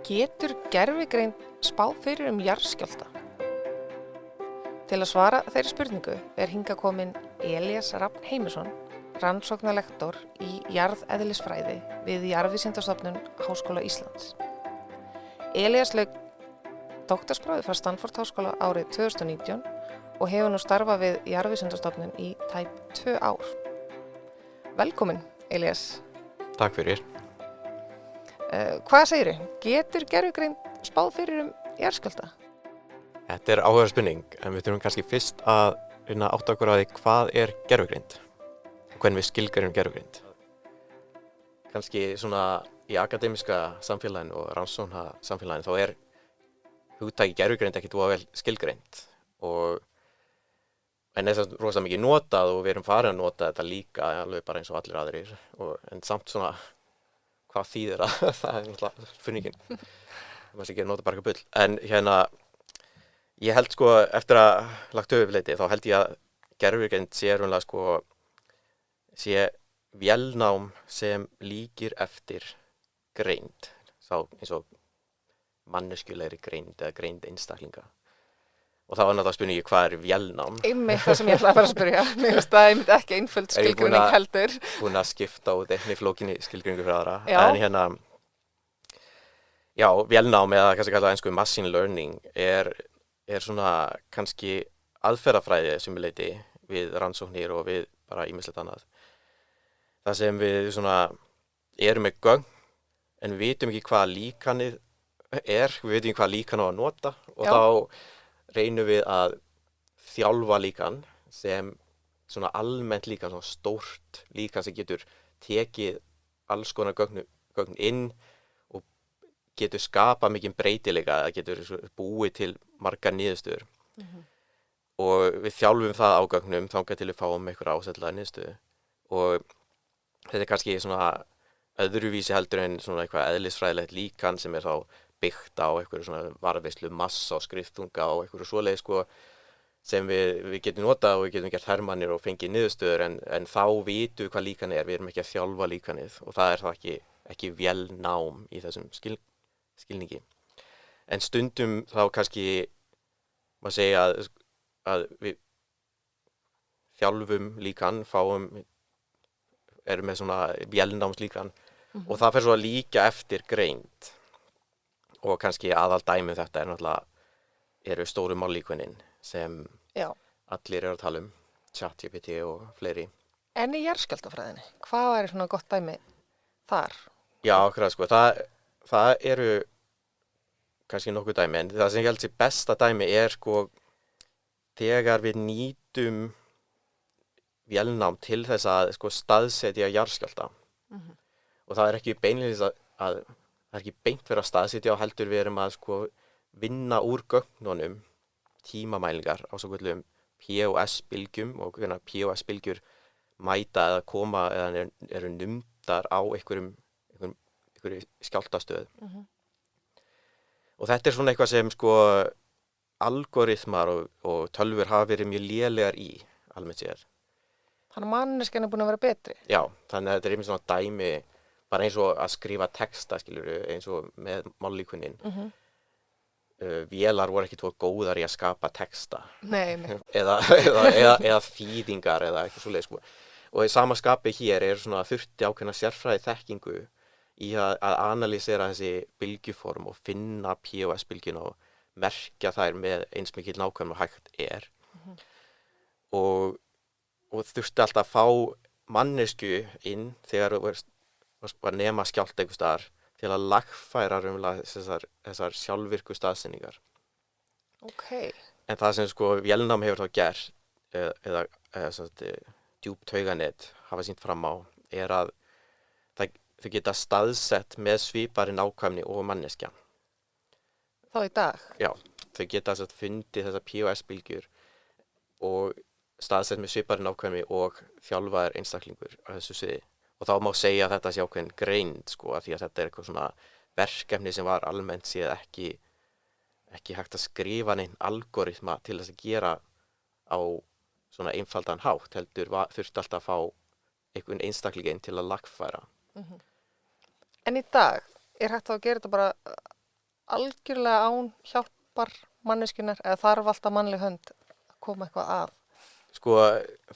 Getur gervigreind spáð fyrir jarðskjálfta? Til að svara þeirri spurningu hingað kominn Elías Rafn Heimisson, rannsóknarlektor í jarðeðlisfræði við Jarðvísindastofnun Háskóla Íslands. Elías lauk doktorsprófi frá Stanford Háskóla árið 2019 og hefur nú starfað við Jarðvísindastofnun í tæp 2 ár. Velkomin, Elías. Takk fyrir. Hvað segirðu? Getur gervigreind spáð fyrir jarðskjálfta? Þetta er áhugaverð spurning, en við þurfum kannski fyrst að reyna að átta okkur á því hvað er gervigreind og hvernig við skilgreinum gervigreind. Kannski svona í akademiska samfélaginu og rannsóknarsamfélaginu þá er hugtakið gervigreind ekkert voða vel skilgreint en þess að rosa mikið notað og við erum farin að nota þetta líka alveg bara eins og allir aðrir en samt svona hvað þýðir það er náttúrulega spurningin. Það sé ekki að nota bara eitthvað bull. En ég held sko eftir að lagt höfuðleiti þá held ég að gervigreind sé raunlega sko sé vélnám sem líkir eftir greind, þá eins og manneskjulegri greind eða greind einstaklinga. Og þá var náttúrulega spurningi hvað er vélnám? Einmitt það sem ég ætlaði að fara að spyrja. Mér finnst það einmitt ekki einföld skilgreining heldur. Búin að skipta út einni flókinni skilgreiningu fyrir aðra. Já. En vélnám eða kannski kallað ensku machine learning er svona kannski aðferðafræði sumuleyti við rannsóknir og við bara ýmislegt annað. Það sem við svona erum með gögn en við vitum ekki hvað líkanið er, við vitum ekki hvað líkan á að nota og Já. þá reynum við að þjálfa líkan sem svona almennt líkan, svona stórt líkan sem getur tekið alls konar gögn inn og getur skapað mikinn breytileika, það getur búið til margar niðurstöður. Og við þjálfum það á gögnum þangað til við fáum einhverja ásettilega niðurstöðu. Og þetta er kannski svona öðruvísi heldur en svona eitthvað eðlisfræðilegt líkan sem er þá byggt á einhverju svona varðveislu massa og skriftunga og einhverju svoleiðis sko sem við getum notað og við getum gert hermannir og fengið niðurstöður en þá vitum við hvað líkan er, við erum ekki að þjálfa líkanið og það er það ekki vélnám í þessum skilningi. En stundum þá kannski maður segja að við þjálfum líkan, erum með svona vélnámslíkan og það fer svo að líka eftir greind. Og kannski aðaldæmi þetta eru stóru mállíkunin sem Já. allir eru að tala ChatGPT og fleiri. En í jarðskjálftafræðinni, hvað væri svona gott dæmi þar? Já, akkurat sko, það eru kannski nokkuð dæmi, en það sem ég held sér besta dæmi er sko þegar við nýtum vélnám til þess að sko staðsetja jarðskjálfta. Og það er ekki beinleiðis að það er ekki beint fyrir að staðsetja og heldur við erum að sko vinna úr gögnunum tímamælingar á svo kallum POS-bylgjum og hvernig POS-bylgjur mæta eða koma eða eru numdar á einhverju skjálftastöð. Og þetta er svona eitthvað sem sko algoritmar og tölvur hafa verið mjög lélegar í almennt séð. Þannig að manneskjan er búin að vera betri? Já, þannig að þetta er einmitt svona dæmi bara eins og að skrifa texta, eins og með mállíkunin. Vélar voru ekki góðar í að skapa texta. Nei. eða þýðingar eða eitthvað svoleiðis sko. Og í sama skapi hér svona þurfti ákveðna sérfræði þekkingu í að analýsera þessi bylgjuform og finna POS-bylgjuna og merkja þær með eins mikil nákvæmni og hægt er. Og þurfti alltaf að fá mannesku inn þegar var nema skjálfta einhvers staðar til að lagfæra þessar sjálfvirku staðsetningar. Okay. En það sem sko vélnám hefur þá gert eða djúptauganet hafa sýnt fram á er að þau geta staðsett með svipari nákvæmni og manneskja. Þá í dag? Já, þau geta fundið þessar POS-bylgjur og staðsett með svipari nákvæmni og þjálfaðir einstaklingur á þessu sviði. Og þá má segja að þetta sé ákveðin greind sko, af því að þetta er eitthvað svona verkefni sem var almennt séð ekki hægt að skrifa neinn algoritma til þess að gera á svona einfaldan hátt, heldur þurfti alltaf að fá einhvern einstaklinginn til að lagfæra. En í dag er hægt að gera þetta bara algjörlega án hjálpar manneskjunar eða þarf alltaf mannleg hönd að koma eitthvað að? Sko,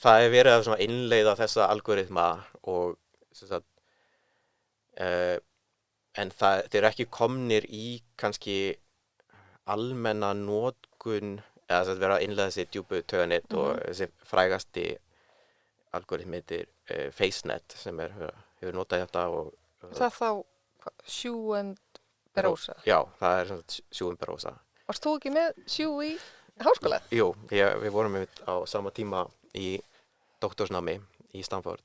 það verið að svona innleiða þessa algoritma og sem sagt, en þeir eru ekki komnir í kannski almenna notkun eða þess að vera að innleiða þessi djúpu tauganet og þessi frægasti algoritmi heitir FaceNet sem hefur notað þetta og Það þá Shu and Berosa. Já, það er svona Shu and Berosa. Varst þú ekki með Shu í háskóla? Jú, við vorum á sama tíma í doktorsnámi í Stanford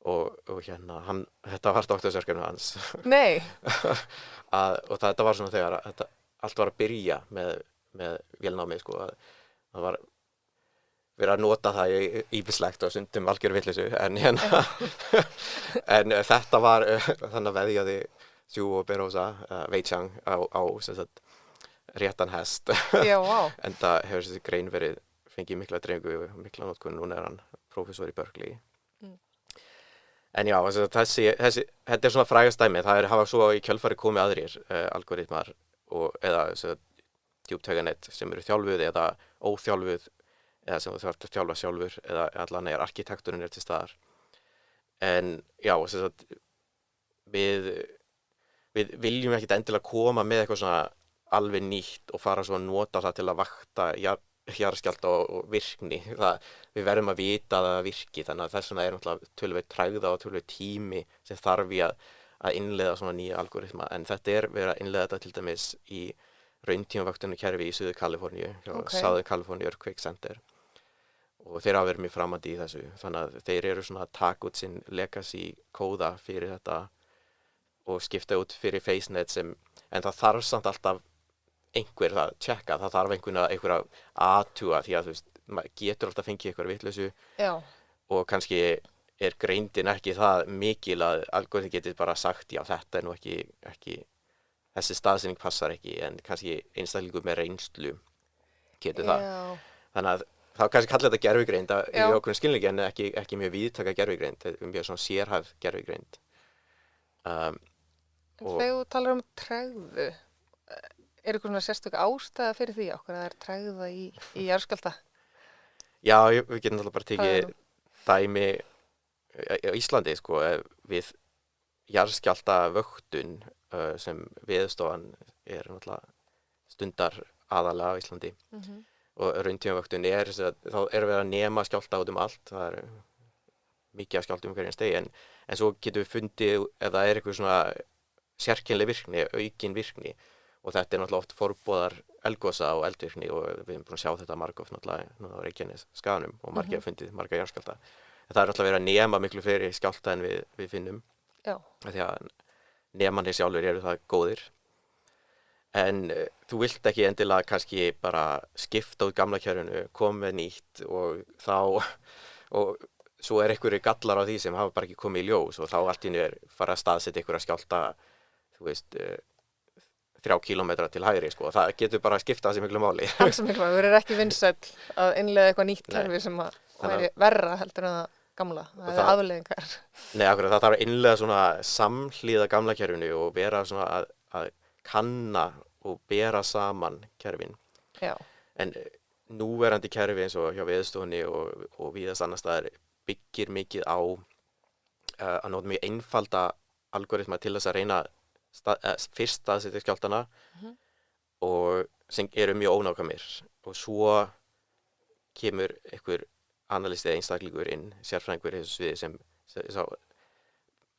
og þetta var doktorsverkefni hans. Nei. Og þetta var svona þegar allt var að byrja með vélnámi, sko, það var verið að nota það í ýmislegt og stundum algjör vitleysu, en þetta var þannig að veðjaði Shu og Berosa, Wei Chang á sem sagt réttan hest. Já, vá. En það hefur þessi grein fengið mikla dreifingu og mikla notkun, núna er hann prófessor í Berkeley. En já, þetta er svona frægast dæmi, það hafa svo í kjölfari komið aðrir algoritmar eða djúptauganet sem eru þjálfuð eða óþjálfuð eða sem þú þarft að þjálfa sjálfur eða allan arkitekturinn til staðar. En já, við viljum ekkert endilega koma með eitthvað svona alveg nýtt og fara svo að nota það til að vakta jarðskjálfta og virkni. Við verðum að vita að það virki, þannig að þess vegna er náttúrulega töluvert tregða og töluvert tími sem þarf í að innleiða svona nýja algoritma. En þetta er verið að innleiða þetta til dæmis í rauntímavöktunarkerfi í Suður Kaliforníu, Southern California Earthquake Center. Og þeir hafa verið mjög framandi í þessu, þannig að þeir eru svona að taka út sinn legacy kóða fyrir þetta og skipta út fyrir FaceNet en það þarf samt alltaf einhver að tjekka, það þarf einhver að athuga því að þú veist, maður getur alltaf fengið einhver vitleysu. Já. Og kannski er greindin ekki það mikil að algoritmi getur bara sagt, já, þetta er nú ekki þessi staðsetning passar ekki, en kannski einstaklingur með reynslu getur það. Já. Þannig að þá kannski kalla þetta gervigreind í okkur skilningi en ekki mjög víðtaka gervigreind, þetta er mjög svona sérhæfð gervigreind. En þegar þú talar um tregðu, er eitthvað svona sérstök ástæða fyrir því okkur að það er tregða í jarðskjálfta? Já, við getum alltaf bara tekið dæmi á Íslandi, sko, við jarðskjálftavöktun sem Veðurstofan er náttúrulega stundar aðalega á Íslandi. Og rauntímavöktun þá erum við að nema skjálfta út allt, það er mikið af skjálftum hverjum stegi, en svo getum við fundið ef það er eitthvað svona sérkennileg virkni, aukin virkni, og þetta er náttúrulega oft forboðar eldgosa og eldvirkni og við erum búin að sjá þetta margoft náttúrulega núna á Reykjanesskaganum og margir hafa fundið marga jarðskjálfta. En það er náttúrulega verið að nema miklu fleiri skjálfta en við finnum. Já. Því að nemarnir sjálfur eru það góðir. En þú vilt ekki endilega kannski bara skipta út gamla kerfinu, koma með nýtt og svo er einhverjir gallar á því sem hafa bara ekki komið í ljós og þá allt í einu fara að staðsetja einhverja skjálfta, þú veist, 3 kílómetra til hægri, sko, og það getur bara að skipta þessi miklu máli. Alls miklu máli, við erum ekki vinsæll að innleiða eitthvað nýtt kerfi sem að væri verra heldur en það gamla, það er afleiðingar. Nei, akkurat, það þarf að innleiða svona samhliða gamla kerfinu og vera svona að kanna og bera saman kerfin. Já. En núverandi kerfi eins og hjá Veðurstofunni og víðast annars staðar byggir mikið á að nota mjög einfalda algoritma til þess að reyna fyrst staðsetja skjálftana og sem eru mjög ónákvæmir og svo kemur einhver analysti eða einstaklingur inn, sérfræðingur í þessu sviði sem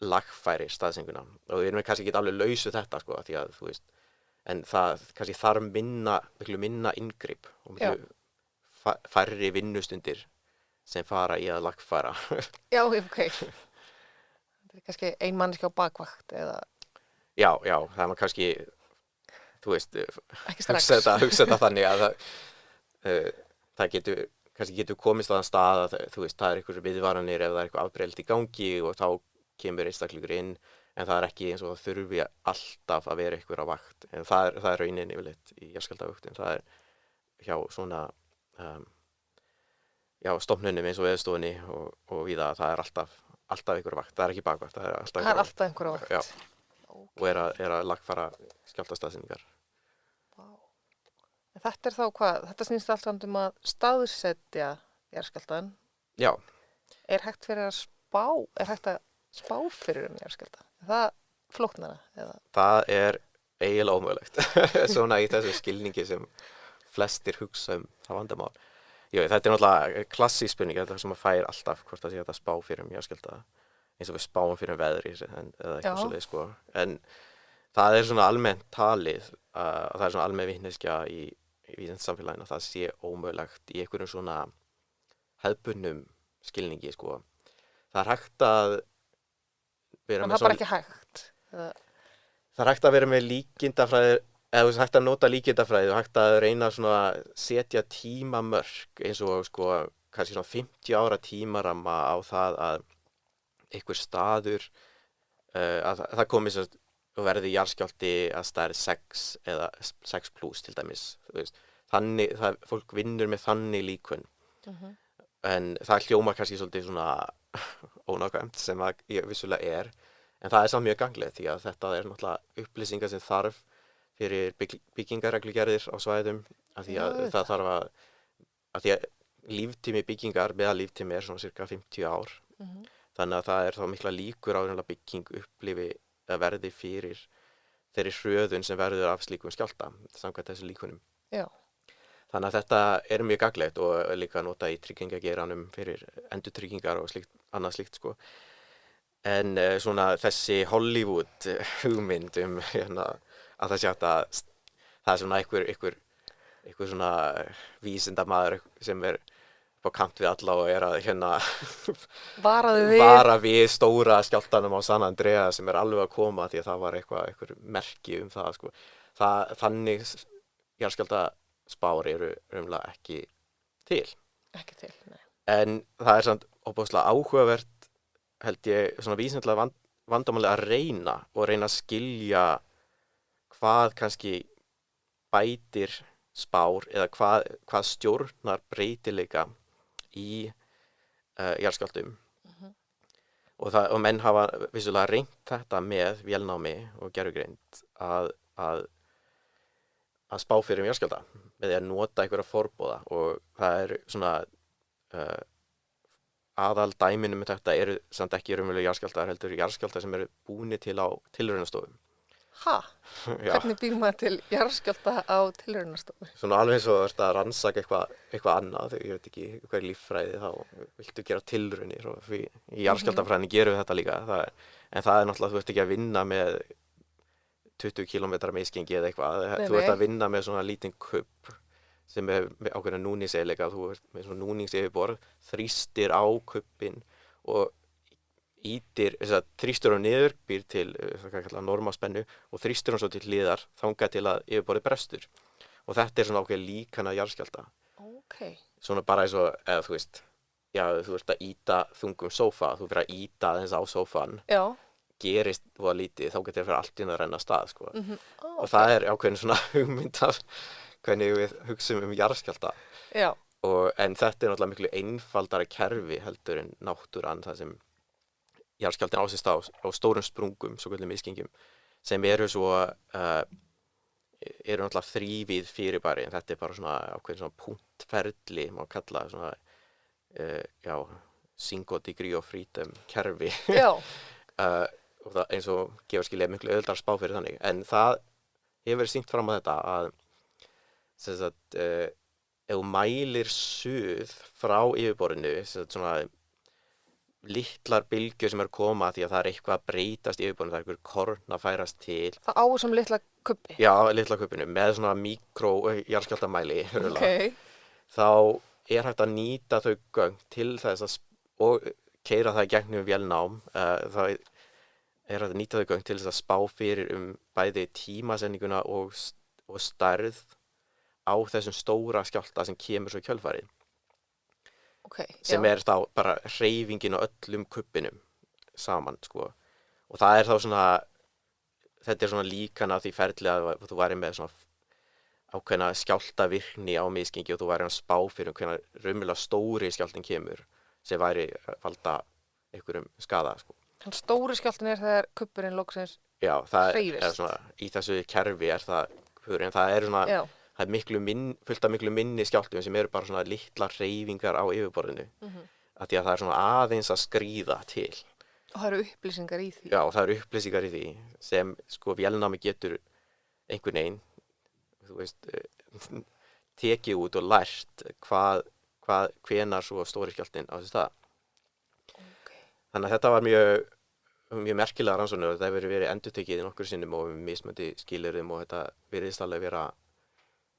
lagfærir staðsetninguna og við erum kannski ekki alveg lausu þetta, sko, því að þú veist, en það kannski þarf miklu minna inngrip og miklu færri vinnustundir sem fara í að lagfæra. Já, ok. Þetta er kannski ein manneskja á bakvakt eða... Já, það er maður kannski, þú veist, hugsa þetta þannig að það getur komist á þann stað að þú veist, það er einhverjum viðvaranir ef það er eitthvað afbreylt í gangi og þá kemur einstaklingur inn, en það er ekki eins og það þurfi alltaf að vera einhver á vakt, en það er raunin yfirleitt í jarðskjálftavöktun, það er hjá svona stofnunum eins og Veðurstofunni og víða, það er alltaf einhver vakt, það er ekki bakvakt, það er alltaf einhver vakt. Já. Og er að lagfæra skjálftastaðsetningar. Þetta þá hvað? Þetta snýst allt samt að staðsetja jarðskjálftann. Já, Er hægt að spá fyrir jarðskjálfta? Er það flóknara? Eða? það er eiginlega ómögulegt. Svona í þessu skilningi sem flestir hugsa það vandamál. Jú, þetta er náttúrulega klassísk spurning, þetta sem maður fær alltaf hvort það sé hægt að spá fyrir jarðskjálfta, eins og við spáum fyrir veðri eða eitthvað svoleiðis, sko. En það er svona almennt talið, og það er svona almenn vitneskja í vísindasamfélaginu að það sé ómögulegt í einhverjum svona hefðbundnum skilningi, sko. Það er hægt að vera En með það er bara ekki hægt? Það er hægt að vera með líkindafræði, eða þú veist, hægt að nota líkindafræði og hægt að reyna svona að setja tímamörk eins og sko kannski svona 50 ára tímaramma á það að einhver staður að það komi sem og verði jarðskjálfti að stærð 6 eða 6 plus til dæmis, þú veist. Þannig, fólk vinnur með þannig líkun. En það hljómar kannski svolítið svona ónákvæmt sem að ég vissulega er, en það er samt mjög ganglegt því að þetta er náttúrulega upplýsingar sem þarf fyrir byggingarreglugerðir á svæðum, af því að það þarf að því að líftími byggingar, meðallíftími er svona cirka 50 ár. Þannig að það er þá mikla líkur á að bygging upplifi að verði fyrir þeirri hröðun sem verður af slíkum skjálfta, samkvæmt þessu líkunum. Já. Þannig að þetta er mjög gagnlegt og líka nota í tryggingageiranum fyrir endurtryggingar og slíkt, annað slíkt, sko. En svona þessi Hollywood hugmynd að það sé hægt að það er svona einhver svona vísindamaður sem er upp á kant við alla og er að vara við stóra skjálftanum á San Andreas sem er alveg að koma því að það var einhver merki það, sko. Þannig jarðskjálftaspár eru raunverulega ekki til. Ekki til, nei. En það er samt óbúslega áhugavert, held ég, svona vísindalega vandamáli að reyna að skilja hvað kannski bætir spár eða hvað stjórnar breytileika í jarðskjálftum. Og menn hafa vissulega reynt þetta með vélnámi og gervigreind að spá fyrir jarðskjálfta með því að nota einhverja forboða, og það er svona aðal dæminu með þetta eru samt ekki raunverulega jarðskjálftar, heldur jarðskjálftar sem eru búnir til á tilraunastofum. Ha? Hvernig býr maður til jarðskjálfta á tilraunastofu? Svona alveg eins og þú ert að rannsaka eitthvað annað, ég veit ekki hvað líffræði, þá viltu gera tilraunir og í jarðskjálftafræðinni gerum við þetta líka. En það er náttúrulega, þú ert ekki að vinna með 20 km misgengi eða eitthvað, þú ert að vinna með svona lítinn kubb sem er með ákveðna núningseiginleika, þú ert með svona núningsyfirborð, þrýstir á kubbinn og þrýstur hann niður, býr til normaspennu og þrýstur hann svo til hliðar þangað til að yfirborðið brestur. Og þetta er svona ákveð líkana jarðskjálfta. Okay. Svona bara eins og, eða þú veist, já, þú ert að ýta þungum sófa, þú fyrir að ýta þess á sófan, gerist voða lítið, þangað til að fyrir allt inn að renna af stað, sko. Og það er ákveðin svona hugmynd af hvernig við hugsum jarðskjálfta. Já. En þetta er náttúrulega miklu einfaldara kerfi heldur en náttúran, það sem jarðskjálftinn á sér stað á stórum sprungum, svo kallum misgengjum, sem eru náttúrulega þrívíð fyrirbæri, en þetta er bara svona ákveðin svona punktferli, má kalla svona, single degree of freedom kerfi. Já. Og það eins og gefur skilja miklu auðvitað spá fyrir þannig. En það hefur verið sýnt fram á þetta að ef þú mælir suð frá yfirborðinu, svona litlar bylgjur sem koma því að það er eitthvað að breytast í yfirborðinu, það er einhver korn að færast til. Það á sem litla kubbi? Já, litla kubbinu, með svona jarðskjálftamæli. Okay. Þá er hægt að nýta þau gögn til þess og keyra það í gegnum vélnám. Það er hægt að nýta þau gögn til þess að spá fyrir bæði tímasendinguna og stærð á þessum stóra skjálfta sem kemur svo í kjölfarið. Okay, sem er þá bara hreyfingin á öllum kubbinum saman, sko. Og það er þá svona, þetta er svona líkan af því ferli að þú væri með svona ákveðna skjálftavirkni á misgengi og þú væri að spá fyrir hvernig raunverulega stóri skjálftinn kemur sem væri að valda einhverjum skaða, sko. Þann stóri skjálftinn er þegar kubburinn loksins Já, það hreyfist. Er svona, í þessu kerfi er það kubburinn, það er svona, það er fullt af miklu minni skjálftum sem eru bara svona litlar hreyfingar á yfirborðinu. Af því að það er svona aðeins að skríða til. Og það eru upplýsingar í því. Já, það eru upplýsingar í því sem sko vélnámi getur einhvern veginn, þú veist, tekið út og lært hvenar svo stóri skjálftinn á þessu stað. Okay. Þannig að þetta var mjög merkilega rannsóknir og það hefur verið endurtekið nokkur sinnum og mismunandi skilyrðum og þetta virðist alveg vera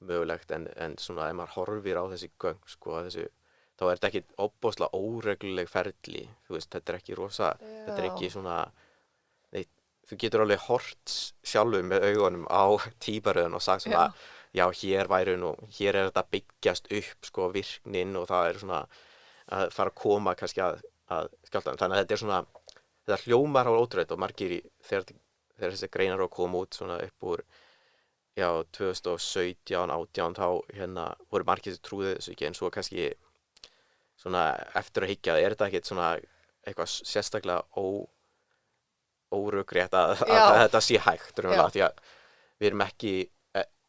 mögulegt en svona ef maður horfir á þessi göng sko þá er þetta ekki ofboðslega óregluleg ferli, þú veist, þetta er ekki þetta er ekki svona, nei, þú getur alveg hort sjálfur með augunum á tímaröðun og sagt svona, já, hér er þetta að byggjast upp, sko, virknin og það er svona að fara að koma kannski að skjálftanum, þannig að þetta er svona, þetta hljómar á ótrúlega og margir þegar þessi greinar að koma út svona upp úr, já, 2017, 18, þá voru margir sem trúðu þessu ekki, en svo kannski svona eftir að hyggja er þetta ekkert svona eitthvað sérstaklega órökrétt að þetta sé hægt raunverulega, því að við erum ekki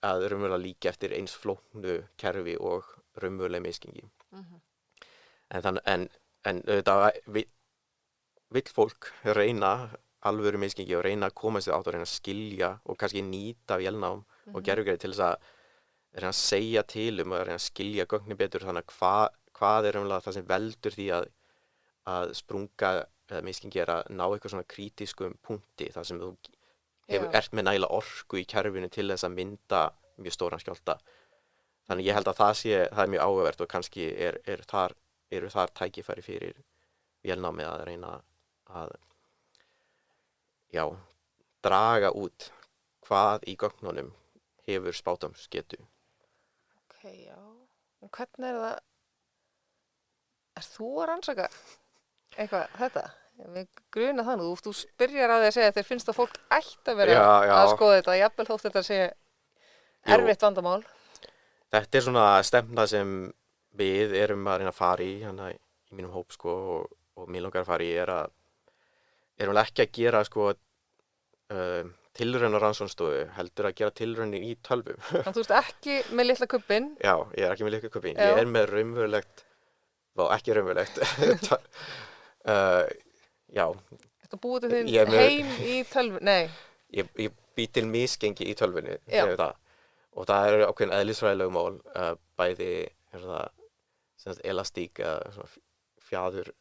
að raunverulega líka eftir eins flóknu kerfi og raunverulega misgengi. En auðvitað vill fólk reyna alvöru misgengi og reyna að koma sér átt og reyna að skilja og kannski nýta vélnám og gervigreind til þess að reyna að segja til og reyna að skilja gögnin betur, þannig að hvað er raunverulega það sem veldur því að sprunga eða misgengi er að ná eitthvað svona krítiskum punkti þar sem þú ert með nægilega orku í kerfinu til þess að mynda mjög stóran skjálfta. Þannig ég held að það er mjög áhugavert og kannski eru þar tækifæri fyrir vélnámið að reyna að draga út hvað í gögnunum hefur spádómsgetu. Já. Og hvernig er það? Er þú að rannsaka eitthvað þetta? Við gruna það nú, þú byrjar á því að segja að þér finnst að fólk ætti að vera að skoða þetta, jafnvel þótt þetta sé erfitt vandamál. Þetta er svona stefna sem við erum að reyna að fara í í mínum hóp sko, og mér langar að fara í erum ekki að gera sko tilraun á rannsóknarstofu, heldur að gera tilraunir í tölvum. Þannig þú ert ekki með litla kubbinn? Já, ég er ekki með litla kubbinn. Ég er með raunverulegt, ekki raunverulegt. Já. Þetta búið til þinn heim í tölvu? Nei. Ég bý til misgengi í tölvunni, og það eru ákveðin eðlisfræðilegu mál, bæði elastík, fjaður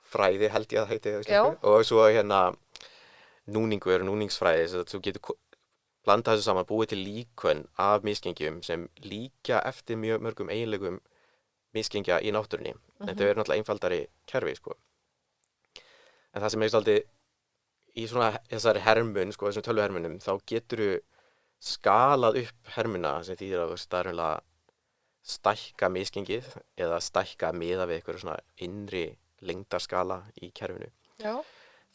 fræði held ég að heiti, og svo núningur og núningsfræði, þess að þú getur blanda þessu saman, búið til líkön af misgengjum sem líkja eftir mjög mörgum eiginlegum misgengja í náttúrunni. Þetta er náttúrulega einfaldari kerfi, sko. En það sem er svolítið í svona þessari hermun, sko, þessum tölvuhermunum, þá geturðu skalað upp hermuna sem þýðir að það er stækka misgengið eða stækka miðað við eitthvað svona innri lengdarskala í kerfinu. Já.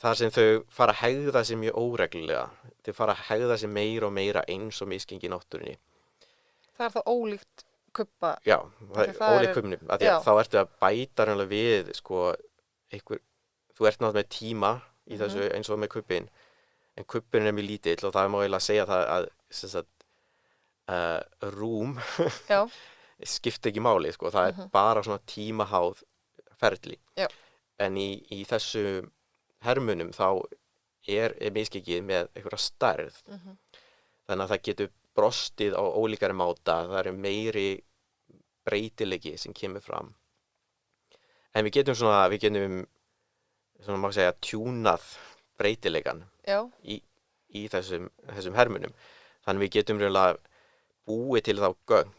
Þar sem þau fara að hegða sig mjög óreglulega. Þau fara að hegða sig meira og meira eins og misgengi í náttúrunni. Það er það ólíkt kubba? Já, það er ólíkt kubbnum. Þá ertu að bæta við, sko, þú ert náttúrulega með tíma í þessu eins og með kubbin, en kubbin er mjög lítill og það má eiginlega segja það að rúm skiptir ekki máli, sko, það er bara svona tímaháð ferli. Já. En í þessu hermunum þá er misgengið með einhverja stærð. Þannig að það getur brostið á ólíkari máta, það eru meiri breytileiki sem kemur fram. En við getum má segja, tjúnað breytileikan í þessum hermunum. Þannig við getum raunlega búið til þá gögn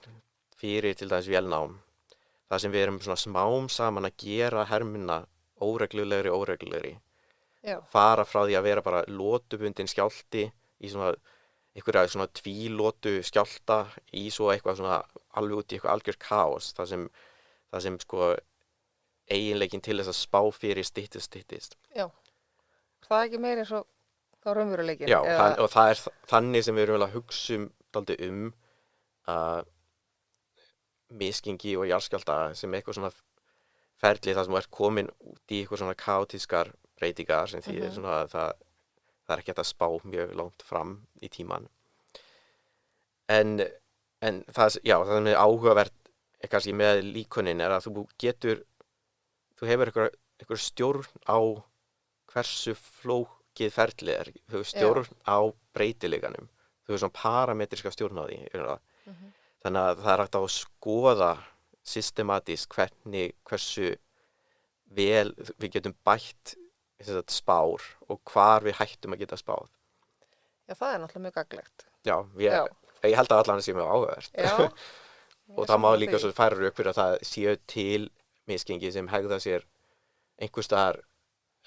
fyrir til dæmis vélnám, þar sem við erum svona smám saman að gera hermuna óreglulegri. Fara frá því að vera bara lotubundin skjálfti í svona einhverja svona tvílotu skjálfta í svo eitthvað svona alveg út í eitthvað algjört kaos, það sem sko eiginleikin til þess að spá fyrir styttist. Já. Það er ekki meira eins og þá raunveruleikin. Já, og það er þannig sem við erum að hugsa dálítið misgengi og jarðskjálfta sem eitthvað svona ferli þar sem þú ert komin út í eitthvað svona kaotískar breytingar sem þýðir svona að það er ekki hægt að spá mjög langt fram í tíman. en það sem er áhugavert kannski með líkönin er að þú hefur einhver stjórn á hversu flókið ferli er, þú hefur stjórn á breytileikanum, þú hefur svona parametriska stjórn á því. Þannig að það er hægt að skoða systematískt hversu vel við getum bætt spár og hvar við hættum að geta spáð. Já, það er náttúrulega mjög gagnlegt. Já, ég held að allan sé mjög áhugavert. Já. Og það má líka svo færa rök fyrir að það séu til misgengi sem hegða sér einhvers staðar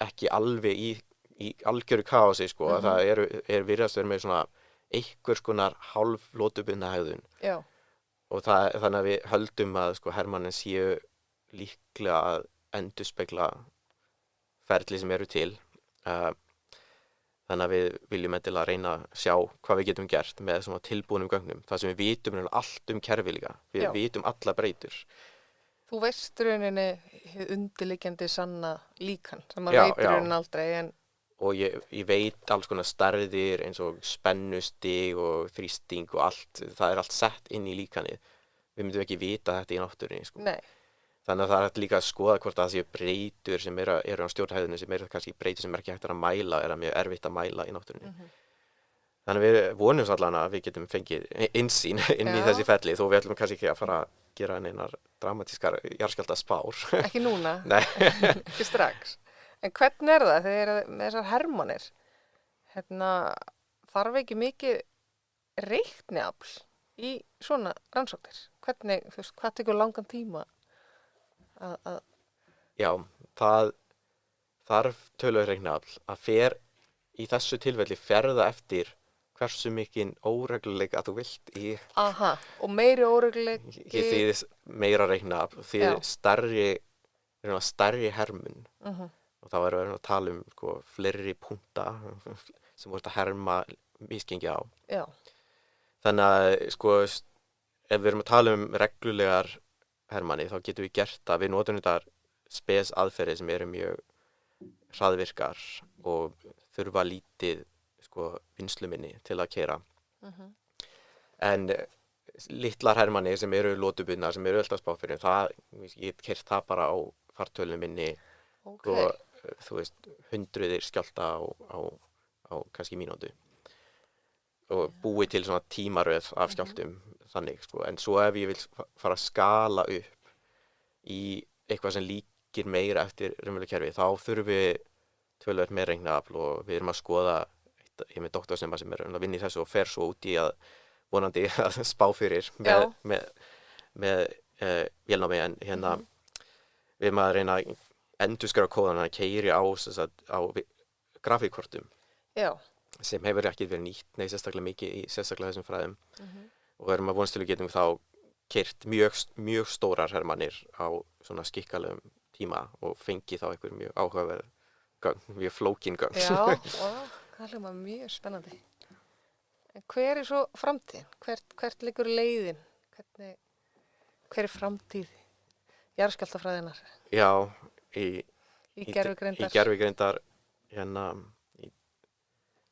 ekki alveg í algjöru kaosi, sko. Það virðast vera með svona einhvers konar hálflótubundna hegðun. Já. Og þannig að við höldum að sko, hermannin séu líklega að endurspegla ferli sem eru til. Þannig að við viljum endilega reyna að sjá hvað við getum gert með svona tilbúnum gögnum. Það sem við vitum allt kerfi líka. Við vitum alla breytur. Þú veist rauninni undirliggjandi sanna líkan sem maður veit rauninni aldrei. Og ég veit alls konar stærðir eins og spennustig og þrýsting og allt. Það er allt sett inn í líkanið. Við myndum ekki vita þetta í náttúrunni, sko. Nei. Þannig að það er líka að skoða hvort það séu breytur sem eru á stjórnhæðunni sem eru kannski breytur sem ekki hægt að mæla eða mjög erfitt að mæla í náttúrunni. Þannig að við vonum allan að við getum fengið innsýn inn í þessi ferli þó við ætlum kannski ekki að fara að gera neinar dramatískar jarðskjálftaspár. Ekki núna? Nei. Ekki strax. En hvernig er það þegar með þessar hermannir? Þarf ekki mikið reikniafl í svona rannsóknir? Hvernig, hvað tekur langan tíma? Já, það þarf töluvert reikniafl að fer í þessu tilfelli ferða eftir hversu mikinn óregluleika þú vilt í. Aha, og meiri óregluleiki. Þýðir meira reikniafl, þýðir stærri hermun. Og þá erum við að tala sko, fleiri punkta sem voru að herma misgengi á. Já. Þannig að sko, ef við erum að tala reglulegar hermanni, þá getum við gert það. Við notum þetta spes aðferðir sem eru mjög hraðvirkar og þurfa lítið sko, vinsluminni til að keyra. En litlar hermanni sem eru lotubundnar, sem eru alltaf spáfyrir, ég get keyrt það bara á fartölunum minni og þú veist, hundruðir skjálfta á kannski mínútu. Og búið til svona tímaröð af skjálftum þannig, sko. En svo ef ég vil fara að skala upp í eitthvað sem líkir meira eftir raunverulegu kerfi, þá þurfum við töluvert með reikniafl og við erum að skoða ég með doktorsnema sem er að vinna í þessu og fer svo út í að vonandi að spá fyrir með vélnámi en við erum að reyna að endurskrifa kóðana að keyri á grafíkkortum. Já. Sem hefur ekki verið nýtt sérstaklega mikið í sérstaklega þessum fræðum og erum að vonast til við getum þá keyrt mjög stórar hermannir á svona skikkalegum tíma og fengið þá einhver mjög áhugaverð gögn, mjög flókin gögn. Já, það hljómar mjög spennandi. En hver er svo framtíðin? Hvert liggur leiðin? Hver er framtíð jarðskjálftafræðinnar? Já, í gervigreindar. Í gervigreindar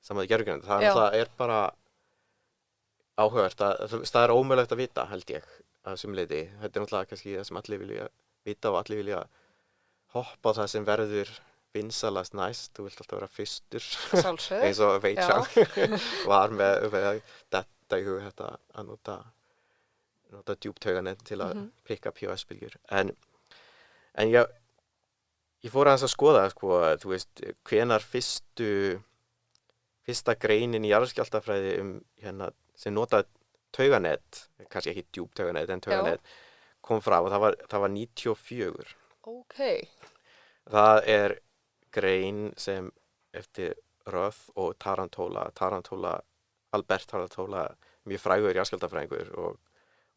saman í gervigreind. Það er bara áhugavert það er ómögulegt að vita, held ég, að sumleiti. Þetta er náttúrulega kannski það sem allir vilja vita og allir vilja hoppa á það sem verður vinsalast næst. Þú vilt alltaf vera fyrstur. Sjálfsögðu. Eins og Wei Chang var með þetta í hug þetta að nota djúptauganet til að pikka POS-bylgjur. En ég fór aðeins að skoða, sko, þú veist, hvenær fyrsta greinin í jarðskjálftafræði sem notaði tauganet, kannski ekki djúptauganet en tauganet, kom frá og það var 94. Okay. Það er grein sem eftir Roth og Albert Tarantola, mjög frægur jarðskjálftafræðingur og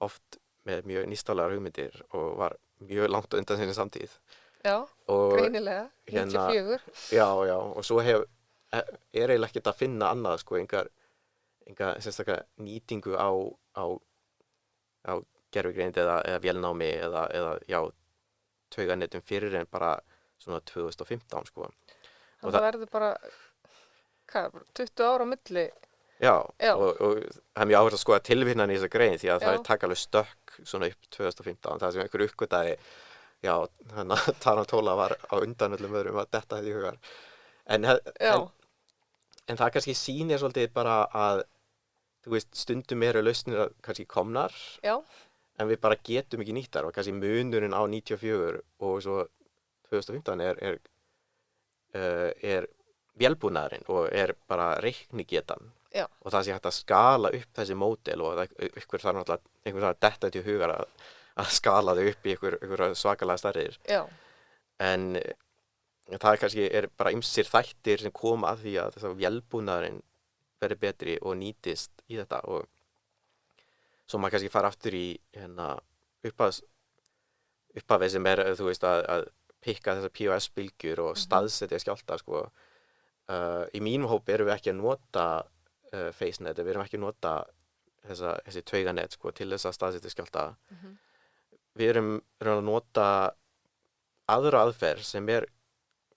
oft með mjög nýstárlegar hugmyndir og var mjög langt undan sinni samtíð. Já, greinilega, 94. Já, og svo er eiginlega ekkert að finna annað, sko, enga sérstaklega nýtingu á gervigreind eða vélnámi eða tauganetum fyrir en bara svona 2015, sko. Það verður bara 20 ára á milli Já, Já. og það er mjög áherslu að skoða tilvinnan í þessa grein því að það Já. er taka alveg stökk svona upp 2015, það sem einhver uppgötaði, já, þannig að Tarantola var á undan öllum öðrum að detta þetta í hugar. Já. En það kannski sýnir svolítið bara að, þú veist, stundum eru lausnir kannski komnar, Já. en við bara getum ekki nýtt þar og kannski munurinn á 94 og svo 2015 er vélbúnaðurinn og er bara reiknigetan. Já. Og það sé hægt að skala upp þessi módel og einhver þarf náttúrulega að detta þetta í hugar að skala þau upp í einhver svakalega stærðir. Já. En það kannski bara ýmsir þættir sem koma að því að þess að vélbúnaðurinn verði betri og nýtist í þetta og svo maður kannski fara aftur í upphafið sem þú veist, að pikka þessar POS-bylgjur og staðsetja skjálfta, sko. Í mínum hópi erum við ekki að nota FaceNet, við erum ekki að nota þessi tauganet, sko, til þess að staðsetja skjálfta. Við erum að nota aðra aðferð sem er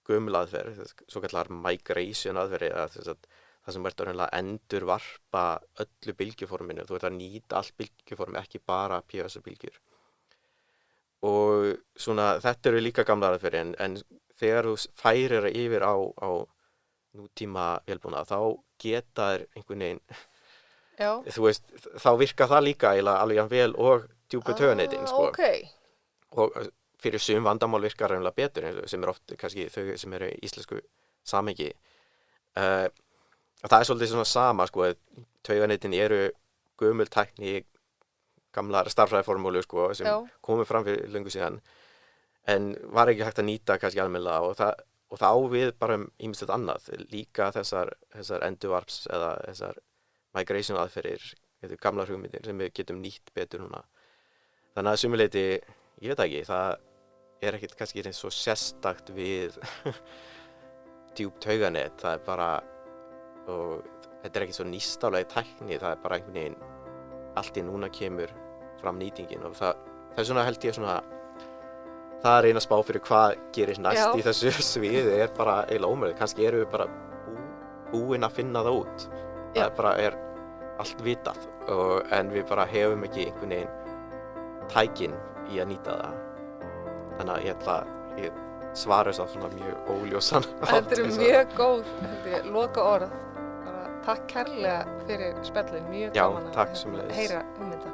gömul aðferð, svo kallar migration aðferð, það sem verður að endurvarpa öllu bylgjuforminu. Þú ert að nýta allt bylgjuformi, ekki bara POS-bylgjur. Og svona, þetta eru líka gamla aðferðir, en þegar þú færir yfir á nútíma vélbúnað, þá geta þér einhvern veginn, Já. þú veist, þá virkar það líka alveg jafn vel og djúpu tauganetin, sko. Okay. Og fyrir sum vandamál virkar reynilega betur, sem oft kannski þau sem eru í íslensku samhengi. Það er svolítið svona sama, sko, tauganetin eru gömul tækni, gamlar stærðfræðiformúlur, sko, sem komu fram fyrir löngu síðan, en var ekki hægt að nýta kannski almennilega og það á við bara ýmislegt annað, líka þessar endurvarps eða þessar migration aðferðir, gamlar hugmyndir sem við getum nýtt betur núna. Þannig að sumuleyti, ég veit ekki, það er ekkert kannski eins svo sérstakt við djúp tauganet, það er bara, og þetta er ekki svo nýstaflega tækni, það er bara einhvern veginn allt í núna kemur fram nýtingin og það er svona, held ég, svona það er eina spá fyrir hvað gerir næst í þessu sviði er bara eiginlega ómögulegt. Kannski erum við bara búin að finna það út. Það er allt vitað en við bara hefum ekki einhvern veginn tækin í að nýta það. Þannig að ég ætla að ég svara þess að svona mjög óljósan. Þetta eru mjög góð loka orð. Takk kærlega fyrir spjallið, mjög gaman að heyra um þetta.